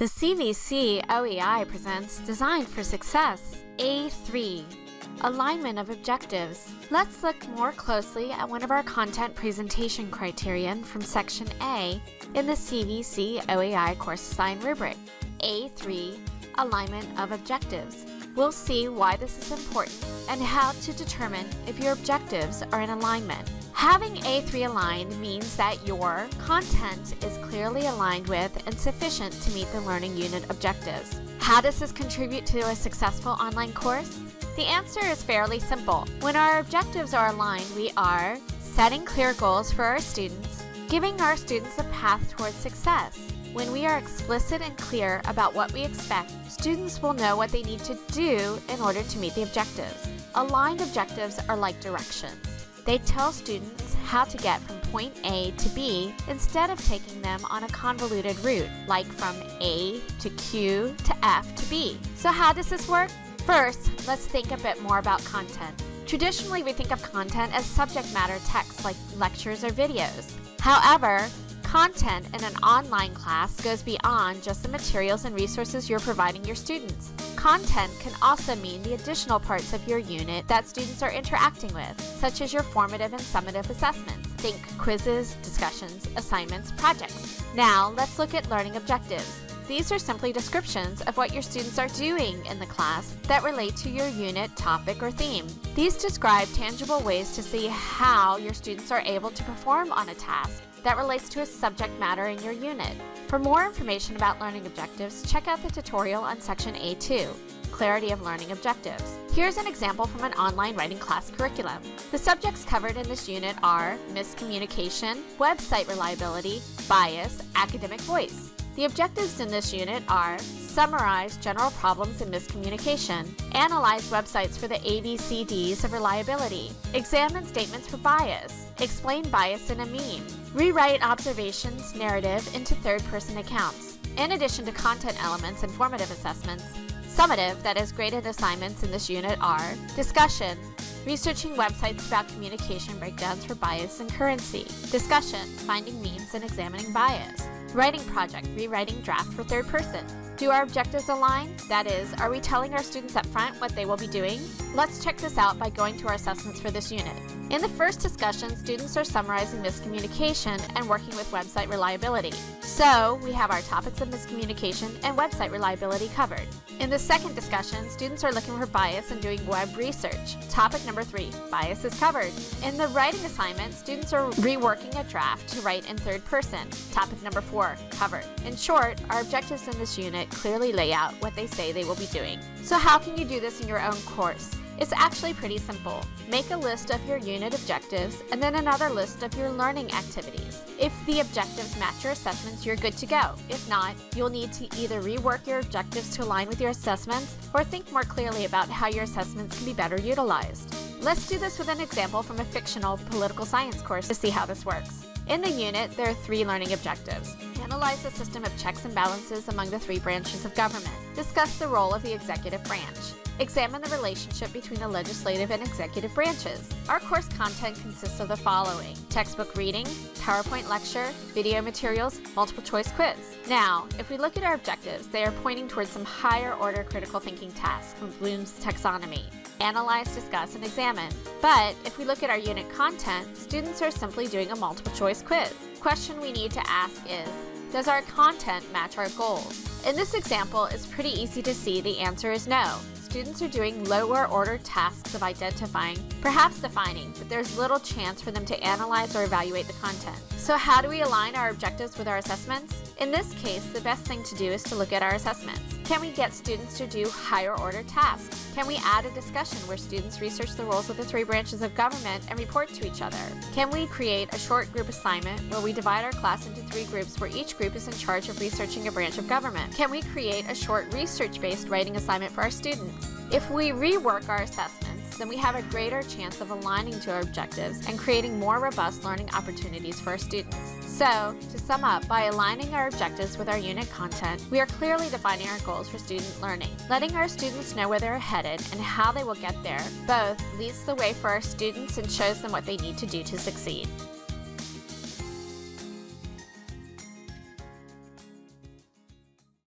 The CVC-OEI presents Design for Success, A3, Alignment of Objectives. Let's look more closely at one of our content presentation criterion from Section A in the CVC-OEI course design rubric, A3, Alignment of Objectives. We'll see why this is important and how to determine if your objectives are in alignment. Having A3 aligned means that your content is clearly aligned with and sufficient to meet the learning unit objectives. How does this contribute to a successful online course? The answer is fairly simple. When our objectives are aligned, we are setting clear goals for our students, giving our students a path towards success. When we are explicit and clear about what we expect, students will know what they need to do in order to meet the objectives. Aligned objectives are like directions. They tell students how to get from point A to B instead of taking them on a convoluted route, like from A to Q to F to B. So how does this work? First, let's think a bit more about content. Traditionally, we think of content as subject matter text like lectures or videos. However, content in an online class goes beyond just the materials and resources you're providing your students. Content can also mean the additional parts of your unit that students are interacting with, such as your formative and summative assessments. Think quizzes, discussions, assignments, projects. Now, let's look at learning objectives. These are simply descriptions of what your students are doing in the class that relate to your unit, topic, or theme. These describe tangible ways to see how your students are able to perform on a task that relates to a subject matter in your unit. For more information about learning objectives, check out the tutorial on Section A2, Clarity of Learning Objectives. Here's an example from an online writing class curriculum. The subjects covered in this unit are miscommunication, website reliability, bias, academic voice. The objectives in this unit are summarize general problems in miscommunication, analyze websites for the ABCDs of reliability, examine statements for bias, explain bias in a meme, rewrite observations narrative into third-person accounts. In addition to content elements and formative assessments, summative, that is graded assignments in this unit are discussion, researching websites about communication breakdowns for bias and currency, discussion, finding memes and examining bias, writing project, rewriting draft for third person. Do our objectives align? That is, are we telling our students up front what they will be doing? Let's check this out by going to our assessments for this unit. In the first discussion, students are summarizing miscommunication and working with website reliability. So, we have our topics of miscommunication and website reliability covered. In the second discussion, students are looking for bias and doing web research. Topic number 3, bias is covered. In the writing assignment, students are reworking a draft to write in third person. Topic number 4, covered. In short, our objectives in this unit clearly lay out what they say they will be doing. So how can you do this in your own course? It's actually pretty simple. Make a list of your unit objectives and then another list of your learning activities. If the objectives match your assessments, you're good to go. If not, you'll need to either rework your objectives to align with your assessments or think more clearly about how your assessments can be better utilized. Let's do this with an example from a fictional political science course to see how this works. In the unit, there are 3 learning objectives. Analyze the system of checks and balances among the 3 branches of government. Discuss the role of the executive branch. Examine the relationship between the legislative and executive branches. Our course content consists of the following: textbook reading, PowerPoint lecture, video materials, multiple choice quiz. Now, if we look at our objectives, they are pointing towards some higher order critical thinking tasks from Bloom's taxonomy. Analyze, discuss, and examine. But if we look at our unit content, students are simply doing a multiple choice quiz. The question we need to ask is, does our content match our goals? In this example, it's pretty easy to see the answer is no. Students are doing lower order tasks of identifying, perhaps defining, but there's little chance for them to analyze or evaluate the content. So how do we align our objectives with our assessments? In this case, the best thing to do is to look at our assessments. Can we get students to do higher order tasks? Can we add a discussion where students research the roles of the 3 branches of government and report to each other? Can we create a short group assignment where we divide our class into 3 groups where each group is in charge of researching a branch of government? Can we create a short research-based writing assignment for our students? If we rework our assessments, then we have a greater chance of aligning to our objectives and creating more robust learning opportunities for our students. So, to sum up, by aligning our objectives with our unit content, we are clearly defining our goals for student learning. Letting our students know where they're headed and how they will get there both leads the way for our students and shows them what they need to do to succeed.